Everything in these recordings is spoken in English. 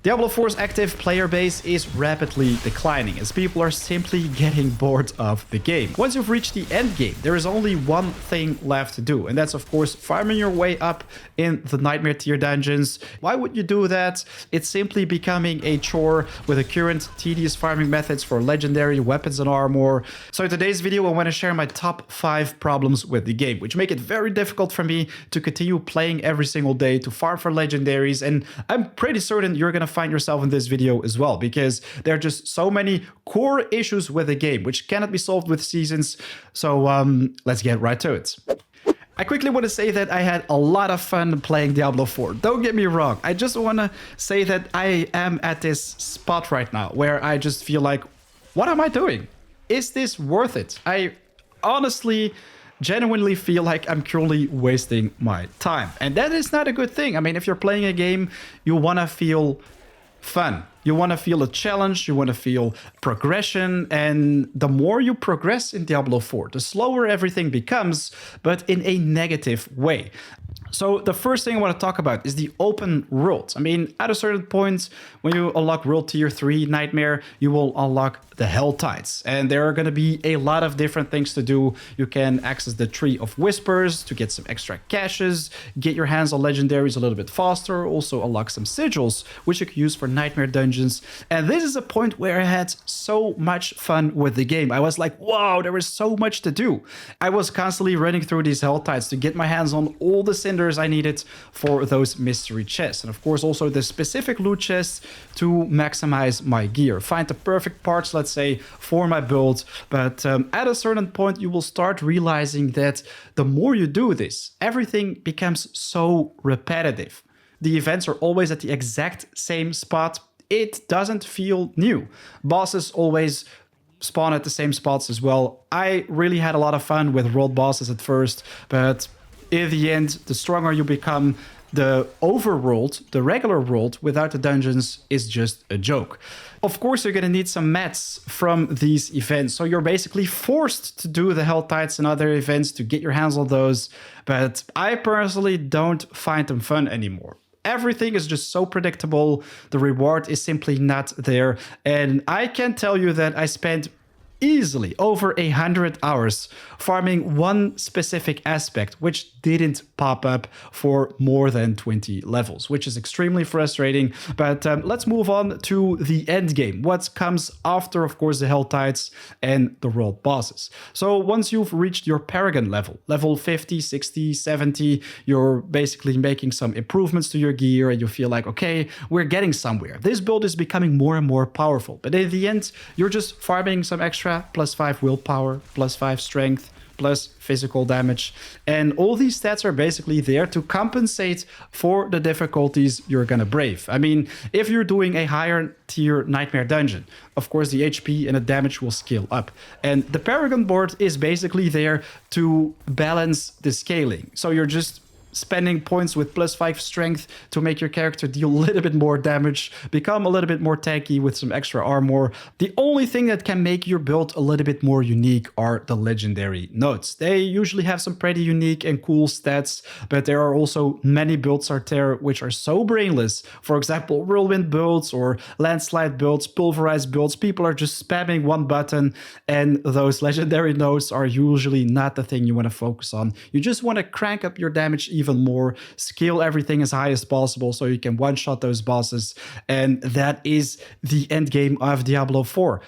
Diablo 4's active player base is rapidly declining as people are simply getting bored of the game. Once you've reached the end game, there is only one thing left to do, and that's of course farming your way up in the Nightmare tier dungeons. Why would you do that? It's simply becoming a chore with the current tedious farming methods for legendary weapons and armor. So in today's video, I want to share my top 5 problems with the game, which make it very difficult for me to continue playing every single day to farm for legendaries, and I'm pretty certain you're gonna find yourself in this video as well, because there are just so many core issues with the game which cannot be solved with seasons. So let's get right to it. I quickly want to say that I had a lot of fun playing Diablo 4. Don't get me wrong. I just want to say that I am at this spot right now where I just feel like, what am I doing? Is this worth it? I honestly genuinely feel like I'm currently wasting my time. And that is not a good thing. I mean, if you're playing a game, you want to feel fun. You want to feel a challenge, you want to feel progression, and the more you progress in Diablo 4, the slower everything becomes, but in a negative way. So the first thing I want to talk about is the open world. I mean, at a certain point, when you unlock World Tier 3 Nightmare, you will unlock the Helltides. And there are going to be a lot of different things to do. You can access the Tree of Whispers to get some extra caches, get your hands on legendaries a little bit faster, also unlock some sigils, which you can use for Nightmare dungeons. And this is a point where I had so much fun with the game. I was like, wow, there is so much to do. I was constantly running through these Helltides to get my hands on all the cinders I needed for those mystery chests, and of course also the specific loot chests to maximize my gear, find the perfect parts, let's say, for my build. But at a certain point you will start realizing that the more you do this, everything becomes so repetitive. The events are always at the exact same spot. It doesn't feel new. Bosses always spawn at the same spots as well. I really had a lot of fun with world bosses at first, but in the end, the stronger you become, the overworld, the regular world without the dungeons is just a joke. Of course, you're going to need some mats from these events, so you're basically forced to do the Helltides and other events to get your hands on those, but I personally don't find them fun anymore. Everything is just so predictable, the reward is simply not there, and I can tell you that I spent easily over 100 hours farming one specific aspect which didn't pop up for more than 20 levels, which is extremely frustrating. But let's move on to the end game, what comes after, of course, the Helltides and the world bosses. So once you've reached your Paragon level 50, 60, 70, you're basically making some improvements to your gear and you feel like, okay, we're getting somewhere. This build is becoming more and more powerful, but in the end, you're just farming some extra +5 willpower, +5 strength, plus physical damage. And all these stats are basically there to compensate for the difficulties you're gonna brave. I mean, if you're doing a higher tier Nightmare dungeon, of course the HP and the damage will scale up. And the Paragon board is basically there to balance the scaling. So you're just spending points with +5 strength to make your character deal a little bit more damage, become a little bit more tanky with some extra armor. The only thing that can make your build a little bit more unique are the legendary nodes. They usually have some pretty unique and cool stats, but there are also many builds out there which are so brainless. For example, whirlwind builds or landslide builds, pulverized builds. People are just spamming one button, and those legendary nodes are usually not the thing you want to focus on. You just want to crank up your damage even more, scale everything as high as possible so you can one-shot those bosses, and that is the end game of Diablo 4.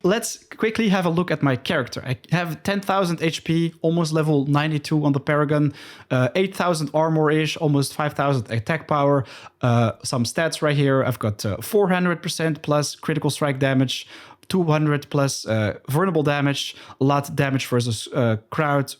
Let's quickly have a look at my character. I have 10,000 HP, almost level 92 on the Paragon, 8,000 armor-ish, almost 5,000 attack power, some stats right here. I've got 400% plus critical strike damage, 200 plus vulnerable damage, a lot damage versus crowd,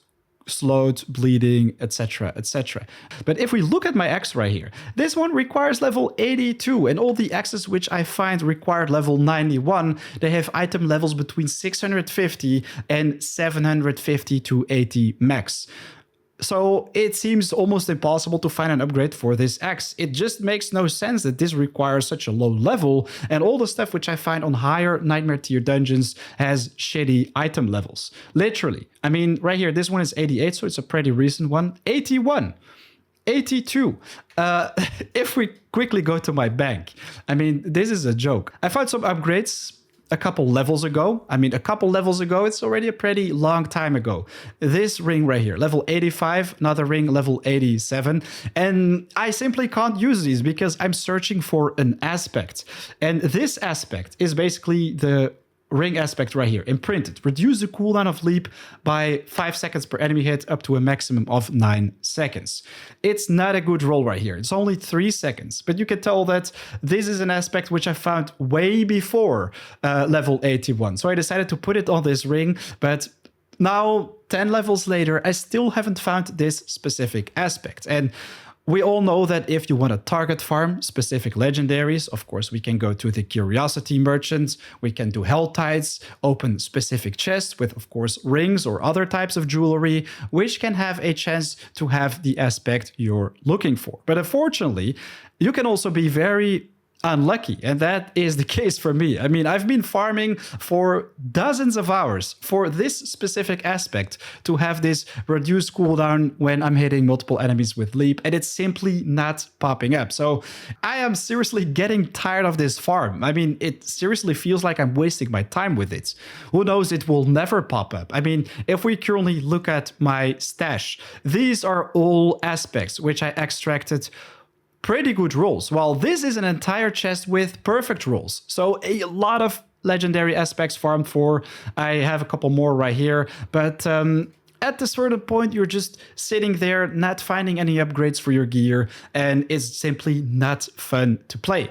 slowed, bleeding, etc, etc. But if we look at my axe right here, this one requires level 82, and all the axes which I find required level 91, they have item levels between 650 and 750 to 80 max. So it seems almost impossible to find an upgrade for this axe. It just makes no sense that this requires such a low level, and all the stuff which I find on higher Nightmare tier dungeons has shitty item levels. Literally. I mean, right here, this one is 88, so it's a pretty recent one. 81. 82. If we quickly go to my bank, I mean, this is a joke. I found some upgrades a couple levels ago. I mean, a couple levels ago, it's already a pretty long time ago. This ring right here, level 85, another ring, level 87. And I simply can't use these because I'm searching for an aspect. And this aspect is basically the ring aspect right here, imprinted. Reduce the cooldown of leap by 5 seconds per enemy hit up to a maximum of 9 seconds. It's not a good roll right here. It's only 3 seconds, but you can tell that this is an aspect which I found way before level 81. So I decided to put it on this ring, but now 10 levels later, I still haven't found this specific aspect. And we all know that if you want to target farm specific legendaries, of course, we can go to the Curiosity Merchants, we can do Helltides, open specific chests with, of course, rings or other types of jewelry, which can have a chance to have the aspect you're looking for. But unfortunately, you can also be very unlucky, and that is the case for me. I mean, I've been farming for dozens of hours for this specific aspect to have this reduced cooldown when I'm hitting multiple enemies with leap, and it's simply not popping up. So I am seriously getting tired of this farm. I mean, it seriously feels like I'm wasting my time with it. Who knows, it will never pop up. I mean, if we currently look at my stash, these are all aspects which I extracted pretty good rolls, while this is an entire chest with perfect rolls. So a lot of legendary aspects farmed for. I have a couple more right here, but at a certain point, you're just sitting there, not finding any upgrades for your gear, and it's simply not fun to play.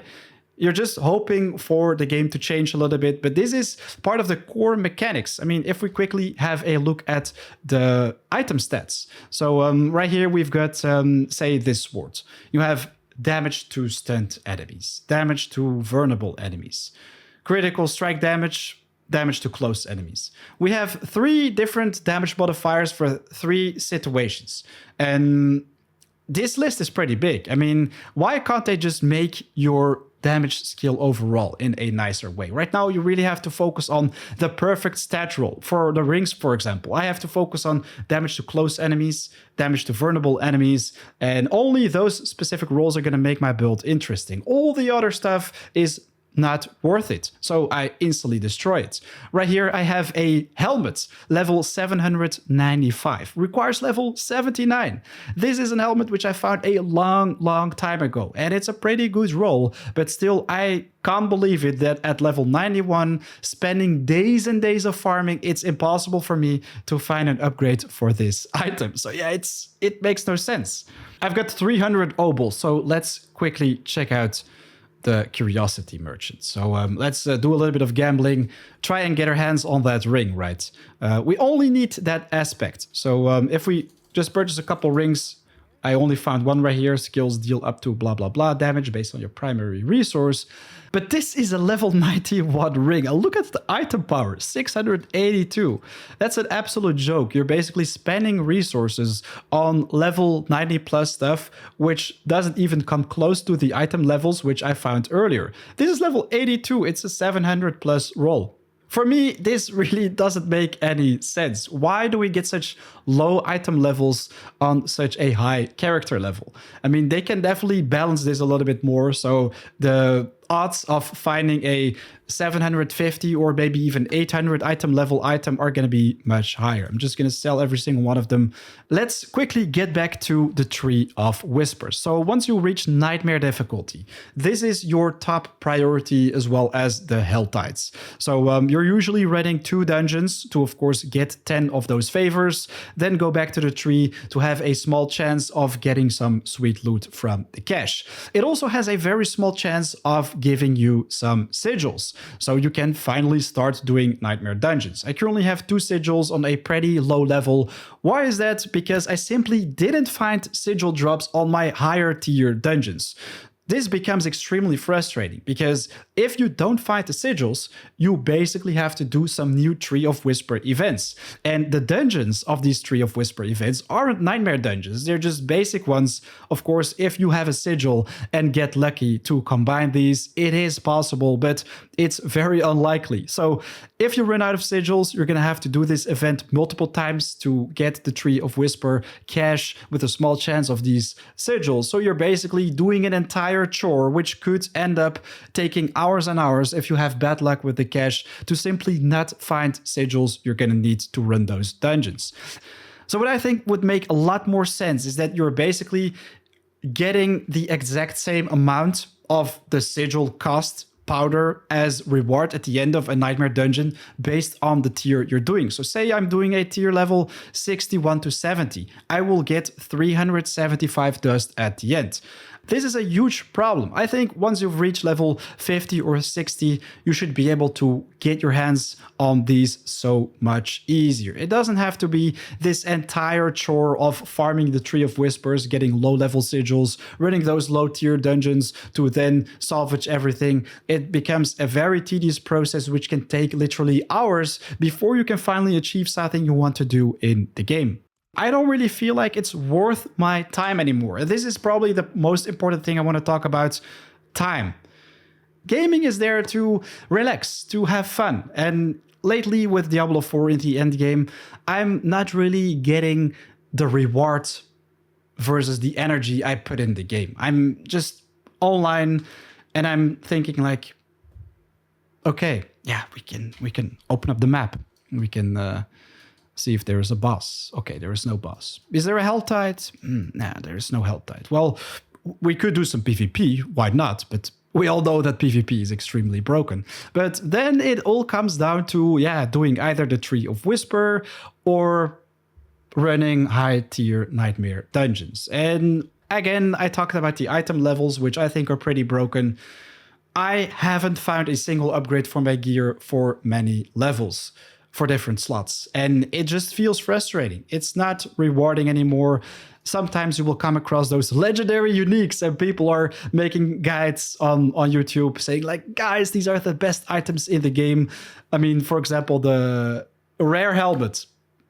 You're just hoping for the game to change a little bit, but this is part of the core mechanics. I mean, if we quickly have a look at the item stats. So right here, we've got, say, this sword. You have damage to stunned enemies, damage to vulnerable enemies, critical strike damage, damage to close enemies. We have 3 different damage modifiers for 3 situations. And this list is pretty big. I mean, why can't they just make your damage skill overall in a nicer way? Right now, you really have to focus on the perfect stat roll. For the rings, for example, I have to focus on damage to close enemies, damage to vulnerable enemies, and only those specific rolls are going to make my build interesting. All the other stuff is not worth it, so I instantly destroy it. Right here, I have a helmet, level 795, requires level 79. This is an helmet which I found a long time ago, and it's a pretty good roll, but still, I can't believe it that at level 91, spending days and days of farming, it's impossible for me to find an upgrade for this item. So yeah, it makes no sense. I've got 300 Obols, so let's quickly check out the Curiosity Merchant. So let's do a little bit of gambling, try and get our hands on that ring, right? We only need that aspect. So if we just purchase a couple rings, I only found one right here. Skills deal up to blah, blah, blah damage based on your primary resource. But this is a level 91 ring. Look at the item power, 682. That's an absolute joke. You're basically spending resources on level 90 plus stuff, which doesn't even come close to the item levels, which I found earlier. This is level 82. It's a 700 plus roll. For me, this really doesn't make any sense. Why do we get such low item levels on such a high character level? I mean, they can definitely balance this a little bit more. So the odds of finding a 750 or maybe even 800 item level item are going to be much higher. I'm just going to sell every single one of them. Let's quickly get back to the Tree of Whispers. So once you reach Nightmare difficulty, this is your top priority as well as the Helltides. So you're usually running 2 dungeons to, of course, get 10 of those favors, then go back to the tree to have a small chance of getting some sweet loot from the cache. It also has a very small chance of giving you some sigils, so you can finally start doing Nightmare dungeons. I currently have 2 sigils on a pretty low level. Why is that? Because I simply didn't find sigil drops on my higher tier dungeons. This becomes extremely frustrating because if you don't find the sigils, you basically have to do some new Tree of Whisper events. And the dungeons of these Tree of Whisper events aren't nightmare dungeons. They're just basic ones. Of course, if you have a sigil and get lucky to combine these, it is possible, but it's very unlikely. So if you run out of sigils, you're going to have to do this event multiple times to get the Tree of Whisper cache with a small chance of these sigils. So you're basically doing an entire chore, which could end up taking hours and hours if you have bad luck with the cache to simply not find sigils you're going to need to run those dungeons. So what I think would make a lot more sense is that you're basically getting the exact same amount of the sigil cost powder as reward at the end of a nightmare dungeon based on the tier you're doing. So say I'm doing a tier level 61 to 70, I will get 375 dust at the end. This is a huge problem. I think once you've reached level 50 or 60, you should be able to get your hands on these so much easier. It doesn't have to be this entire chore of farming the Tree of Whispers, getting low-level sigils, running those low-tier dungeons to then salvage everything. It becomes a very tedious process which can take literally hours before you can finally achieve something you want to do in the game. I don't really feel like it's worth my time anymore. This is probably the most important thing I want to talk about: time. Gaming is there to relax, to have fun. And lately with Diablo 4 in the endgame, I'm not really getting the reward versus the energy I put in the game. I'm just online and I'm thinking like, okay, yeah, we can open up the map. We can see if there is a boss. Okay, there is no boss. Is there a Helltide? Nah, there is no Helltide. Well, we could do some PvP. Why not? But we all know that PvP is extremely broken. But then it all comes down to, yeah, doing either the Tree of Whisper or running high-tier nightmare dungeons. And again, I talked about the item levels, which I think are pretty broken. I haven't found a single upgrade for my gear for many levels, for different slots. And it just feels frustrating. It's not rewarding anymore. Sometimes you will come across those legendary uniques and people are making guides on YouTube saying like, guys, these are the best items in the game. I mean, for example, the rare helmet.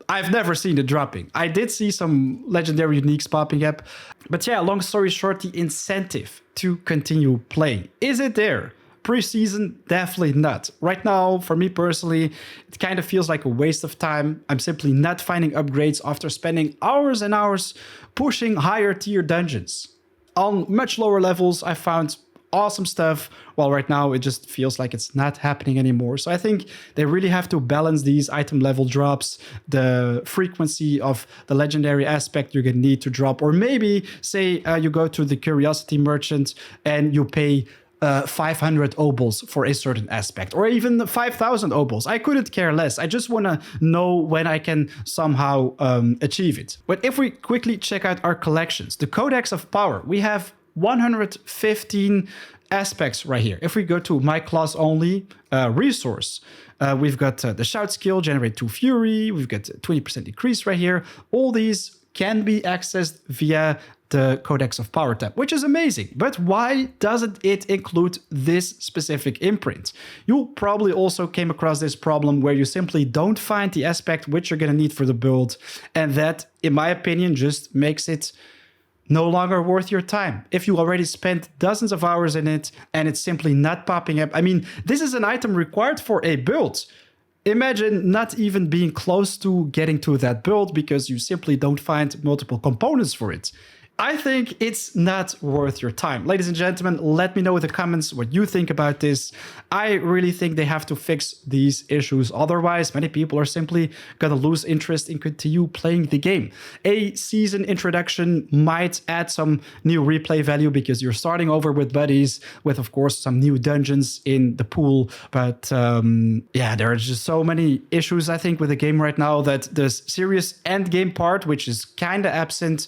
I've never seen it dropping. I did see some legendary uniques popping up. But yeah, long story short, the incentive to continue playing. Is it there? Pre-season, definitely not. Right now, for me personally, it kind of feels like a waste of time. I'm simply not finding upgrades after spending hours and hours pushing higher tier dungeons. On much lower levels, I found awesome stuff, while right now it just feels like it's not happening anymore. So I think they really have to balance these item level drops, the frequency of the legendary aspect you're gonna need to drop, or maybe say you go to the curiosity merchant and you pay 500 Obols for a certain aspect, or even 5,000 Obols. I couldn't care less. I just want to know when I can somehow achieve it. But if we quickly check out our collections, the Codex of Power, we have 115 aspects right here. If we go to my class only resource, we've got the shout skill, generate 2 fury. We've got 20% decrease right here. All these can be accessed via the Codex of Power tab, which is amazing. But why doesn't it include this specific imprint? You probably also came across this problem where you simply don't find the aspect which you're going to need for the build. And that, in my opinion, just makes it no longer worth your time. If you already spent dozens of hours in it and it's simply not popping up. I mean, this is an item required for a build. Imagine not even being close to getting to that build because you simply don't find multiple components for it. I think it's not worth your time. Ladies and gentlemen, let me know in the comments what you think about this. I really think they have to fix these issues. Otherwise, many people are simply going to lose interest in continue playing the game. A season introduction might add some new replay value because you're starting over with buddies, with, of course, some new dungeons in the pool. But yeah, there are just so many issues, I think, with the game right now that the serious end game part, which is kind of absent,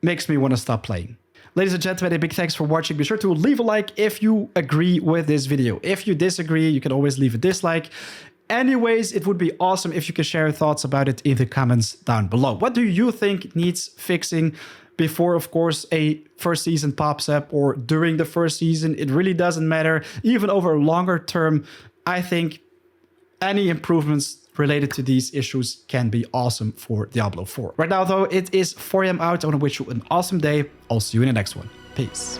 makes me want to stop playing. Ladies and gentlemen, a big thanks for watching. Be sure to leave a like if you agree with this video. If you disagree, you can always leave a dislike. Anyways, it would be awesome if you could share your thoughts about it in the comments down below. What do you think needs fixing? before, of course, a first season pops up or during the first season. It really doesn't matter. Even over a longer term, I think any improvements related to these issues can be awesome for Diablo 4. Right now, though, it is 4 a.m. out. I want to wish you an awesome day. I'll see you in the next one. Peace.